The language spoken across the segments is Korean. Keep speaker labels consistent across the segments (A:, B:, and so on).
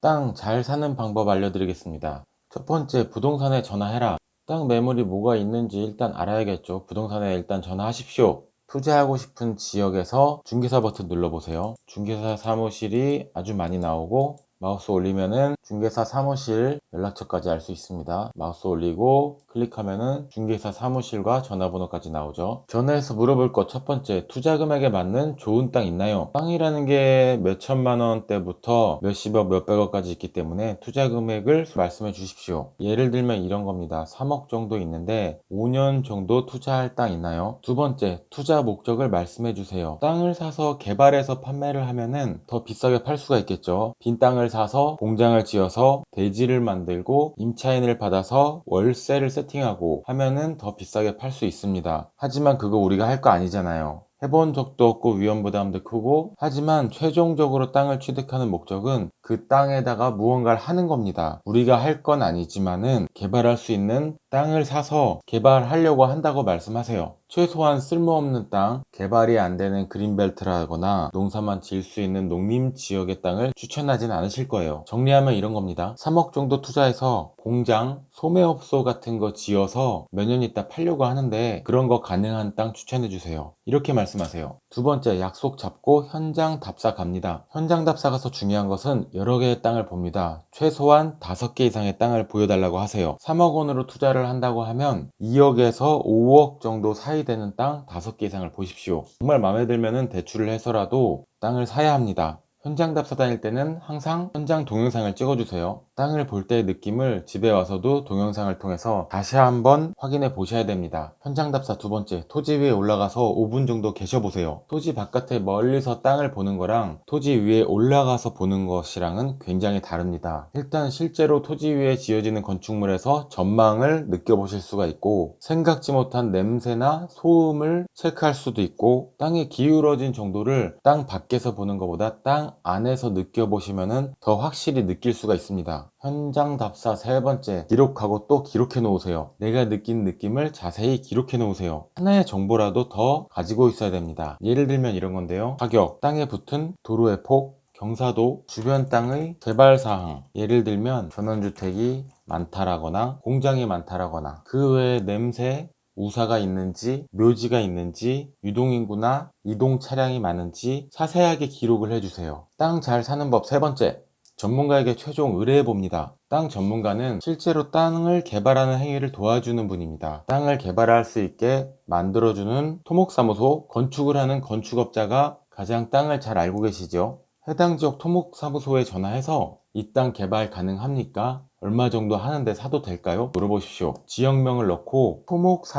A: 땅 잘 사는 방법 알려드리겠습니다. 첫 번째, 부동산에 전화해라. 땅 매물이 뭐가 있는지 일단 알아야겠죠. 부동산에 일단 전화하십시오. 투자하고 싶은 지역에서 중개사 버튼 눌러보세요. 중개사 사무실이 아주 많이 나오고, 마우스 올리면은 중개사 사무실 연락처까지 알 수 있습니다. 마우스 올리고 클릭하면은 중개사 사무실과 전화번호까지 나오죠. 전화해서 물어볼 것 첫 번째, 투자 금액에 맞는 좋은 땅 있나요? 땅이라는 게 몇천만 원대부터 몇십억, 몇백억까지 있기 때문에 투자 금액을 말씀해 주십시오. 예를 들면 이런 겁니다. 3억 정도 있는데 5년 정도 투자할 땅 있나요? 두 번째, 투자 목적을 말씀해 주세요. 땅을 사서 개발해서 판매를 하면은 더 비싸게 팔 수가 있겠죠. 빈 땅을 사서 공장을 지어서 대지를 만들고 임차인을 받아서 월세를 세팅하고 하면은 더 비싸게 팔 수 있습니다. 하지만 그거 우리가 할 거 아니잖아요. 해본 적도 없고 위험 부담도 크고, 하지만 최종적으로 땅을 취득하는 목적은 그 땅에다가 무언가를 하는 겁니다. 우리가 할 건 아니지만은 개발할 수 있는 땅을 사서 개발하려고 한다고 말씀하세요. 최소한 쓸모없는 땅, 개발이 안 되는 그린벨트라거나 농사만 지을 수 있는 농림 지역의 땅을 추천하진 않으실 거예요. 정리하면 이런 겁니다. 3억 정도 투자해서 공장, 소매업소 같은 거 지어서 몇 년 있다 팔려고 하는데 그런 거 가능한 땅 추천해 주세요. 이렇게 말씀하세요. 두 번째, 약속 잡고 현장 답사 갑니다. 현장 답사 가서 중요한 것은 여러 개의 땅을 봅니다. 최소한 5개 이상의 땅을 보여달라고 하세요. 3억 원으로 투자를 한다고 하면 2억에서 5억 정도 사이 되는 땅 5개 이상을 보십시오. 정말 마음에 들면 대출을 해서라도 땅을 사야 합니다. 현장 답사 다닐 때는 항상 현장 동영상을 찍어주세요. 땅을 볼 때의 느낌을 집에 와서도 동영상을 통해서 다시 한번 확인해 보셔야 됩니다. 현장 답사 두 번째, 토지 위에 올라가서 5분 정도 계셔보세요. 토지 바깥에 멀리서 땅을 보는 거랑 토지 위에 올라가서 보는 것이랑은 굉장히 다릅니다. 일단 실제로 토지 위에 지어지는 건축물에서 전망을 느껴보실 수가 있고, 생각지 못한 냄새나 소음을 체크할 수도 있고, 땅이 기울어진 정도를 땅 밖에서 보는 것보다 땅 안에서 느껴보시면 더 확실히 느낄 수가 있습니다. 현장 답사 세 번째, 기록하고 또 기록해 놓으세요. 내가 느낀 느낌을 자세히 기록해 놓으세요. 하나의 정보라도 더 가지고 있어야 됩니다. 예를 들면 이런 건데요. 가격, 땅에 붙은 도로의 폭, 경사도, 주변 땅의 개발사항, 예를 들면 전원주택이 많다라거나 공장이 많다라거나 그 외에 냄새, 우사가 있는지, 묘지가 있는지, 유동인구나 이동 차량이 많은지 자세하게 기록을 해주세요. 땅 잘 사는 법 세 번째, 전문가에게 최종 의뢰해 봅니다. 땅 전문가는 실제로 땅을 개발하는 행위를 도와주는 분입니다. 땅을 개발할 수 있게 만들어주는 토목사무소, 건축을 하는 건축업자가 가장 땅을 잘 알고 계시죠. 해당 지역 토목사무소에 전화해서 이 땅 개발 가능합니까? 얼마 정도 하는데 사도 될까요? 물어보십시오. 지역명을 넣고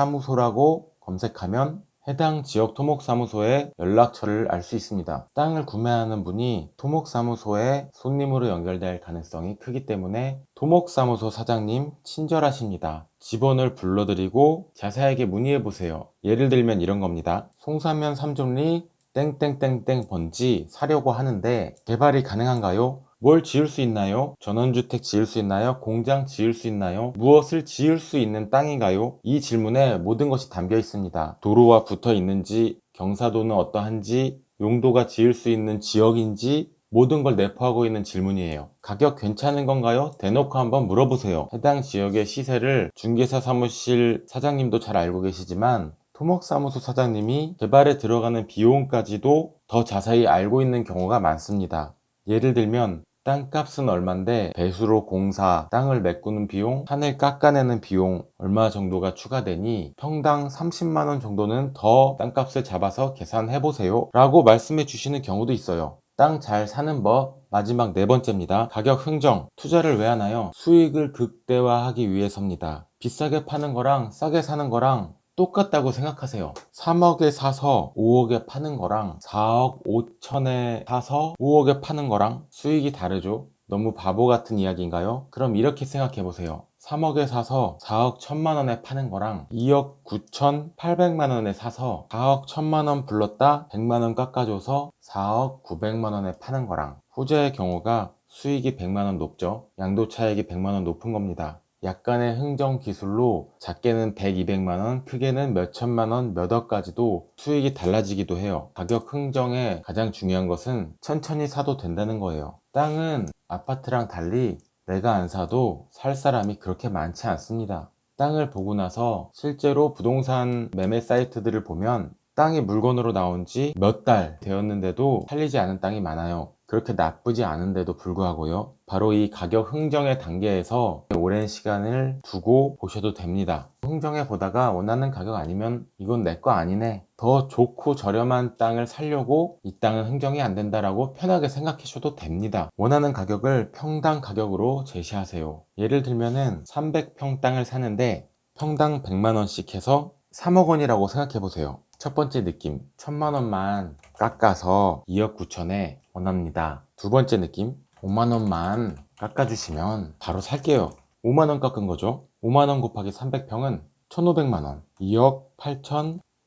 A: 토목사무소라고 검색하면 해당 지역 토목사무소의 연락처를 알 수 있습니다. 땅을 구매하는 분이 토목사무소에 손님으로 연결될 가능성이 크기 때문에 토목사무소 사장님 친절하십니다. 직원을 불러드리고 자세하게 문의해보세요. 예를 들면 이런 겁니다. 송사면 3종리 땡땡땡땡 번지 사려고 하는데 개발이 가능한가요? 뭘 지을 수 있나요? 전원주택 지을 수 있나요? 공장 지을 수 있나요? 무엇을 지을 수 있는 땅인가요? 이 질문에 모든 것이 담겨 있습니다. 도로와 붙어 있는지, 경사도는 어떠한지, 용도가 지을 수 있는 지역인지 모든 걸 내포하고 있는 질문이에요. 가격 괜찮은 건가요? 대놓고 한번 물어보세요. 해당 지역의 시세를 중개사 사무실 사장님도 잘 알고 계시지만 토목사무소 사장님이 개발에 들어가는 비용까지도 더 자세히 알고 있는 경우가 많습니다. 예를 들면 땅값은 얼만데 배수로 공사, 땅을 메꾸는 비용, 산을 깎아내는 비용 얼마 정도가 추가되니 평당 30만원 정도는 더 땅값을 잡아서 계산해보세요 라고 말씀해 주시는 경우도 있어요. 땅 잘 사는 법 마지막 네 번째입니다. 가격 흥정. 투자를 왜 하나요? 수익을 극대화하기 위해서입니다. 비싸게 파는 거랑 싸게 사는 거랑 똑같다고 생각하세요. 3억에 사서 5억에 파는 거랑 4억 5천에 사서 5억에 파는 거랑 수익이 다르죠. 너무 바보 같은 이야기인가요? 그럼 이렇게 생각해 보세요. 3억에 사서 4억 1천만 원에 파는 거랑 2억 9천 8백만 원에 사서 4억 1천만 원 불렀다 100만 원 깎아줘서 4억 9백만 원에 파는 거랑 후자의 경우가 수익이 100만 원 높죠. 양도 차익이 100만 원 높은 겁니다. 약간의 흥정 기술로 작게는 100, 200만원, 크게는 몇 천만원, 몇 억까지도 수익이 달라지기도 해요. 가격 흥정의 가장 중요한 것은 천천히 사도 된다는 거예요. 땅은 아파트랑 달리 내가 안 사도 살 사람이 그렇게 많지 않습니다. 땅을 보고 나서 실제로 부동산 매매 사이트들을 보면 땅이 물건으로 나온 지 몇 달 되었는데도 팔리지 않은 땅이 많아요. 그렇게 나쁘지 않은데도 불구하고요. 바로 이 가격 흥정의 단계에서 오랜 시간을 두고 보셔도 됩니다. 흥정해 보다가 원하는 가격 아니면 이건 내 거 아니네. 더 좋고 저렴한 땅을 사려고 이 땅은 흥정이 안 된다라고 편하게 생각하셔도 됩니다. 원하는 가격을 평당 가격으로 제시하세요. 예를 들면은 300평 땅을 사는데 평당 100만 원씩 해서 3억 원이라고 생각해 보세요. 첫 번째 느낌, 1000만 원만 깎아서 2억 9천에 원합니다. 두 번째 느낌, 5만 원만 깎아주시면 바로 살게요. 5만 원 깎은 거죠. 5만 원 곱하기 300평은 1500만 원, 2억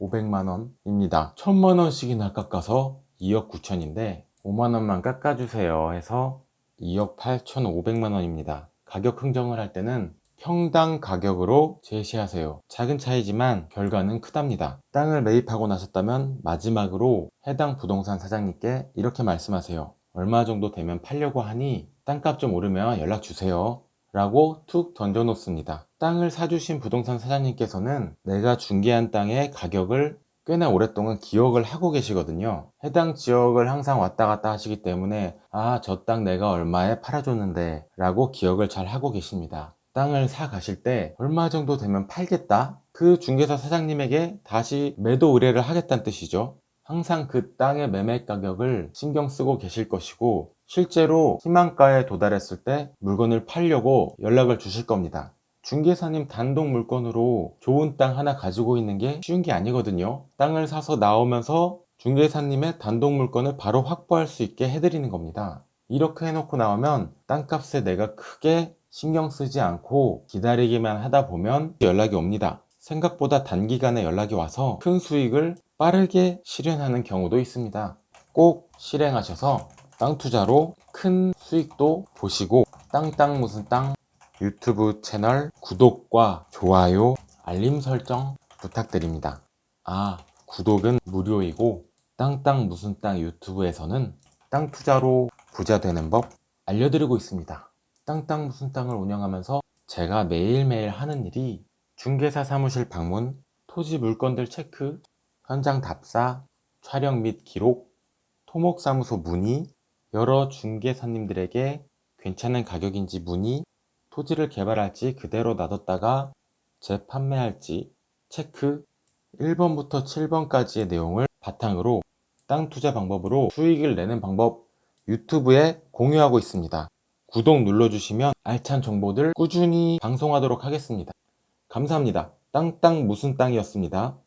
A: 8500만 원입니다. 1000만 원씩이나 깎아서 2억 9천인데 5만 원만 깎아주세요 해서 2억 8500만 원입니다. 가격 흥정을 할 때는 평당 가격으로 제시하세요. 작은 차이지만 결과는 크답니다. 땅을 매입하고 나셨다면 마지막으로 해당 부동산 사장님께 이렇게 말씀하세요. 얼마 정도 되면 팔려고 하니 땅값 좀 오르면 연락 주세요 라고 툭 던져 놓습니다. 땅을 사주신 부동산 사장님께서는 내가 중개한 땅의 가격을 꽤나 오랫동안 기억을 하고 계시거든요. 해당 지역을 항상 왔다 갔다 하시기 때문에 저 땅 내가 얼마에 팔아줬는데 라고 기억을 잘 하고 계십니다. 땅을 사 가실 때 얼마 정도 되면 팔겠다? 그 중개사 사장님에게 다시 매도 의뢰를 하겠다는 뜻이죠. 항상 그 땅의 매매 가격을 신경 쓰고 계실 것이고 실제로 희망가에 도달했을 때 물건을 팔려고 연락을 주실 겁니다. 중개사님 단독 물건으로 좋은 땅 하나 가지고 있는 게 쉬운 게 아니거든요. 땅을 사서 나오면서 중개사님의 단독 물건을 바로 확보할 수 있게 해드리는 겁니다. 이렇게 해놓고 나오면 땅값에 내가 크게 신경 쓰지 않고 기다리기만 하다 보면 연락이 옵니다. 생각보다 단기간에 연락이 와서 큰 수익을 빠르게 실현하는 경우도 있습니다. 꼭 실행하셔서 땅 투자로 큰 수익도 보시고 땅 무슨 땅 유튜브 채널 구독과 좋아요, 알림 설정 부탁드립니다. 구독은 무료이고 땅 무슨 땅 유튜브에서는 땅 투자로 부자 되는 법 알려드리고 있습니다. 땅 무슨 땅을 운영하면서 제가 매일매일 하는 일이 중개사 사무실 방문, 토지 물건들 체크, 현장 답사, 촬영 및 기록, 토목사무소 문의, 여러 중개사님들에게 괜찮은 가격인지 문의, 토지를 개발할지 그대로 놔뒀다가 재판매할지 체크, 1번부터 7번까지의 내용을 바탕으로 땅 투자 방법으로 수익을 내는 방법 유튜브에 공유하고 있습니다. 구독 눌러주시면 알찬 정보들 꾸준히 방송하도록 하겠습니다. 감사합니다. 땅 무슨 땅이었습니다.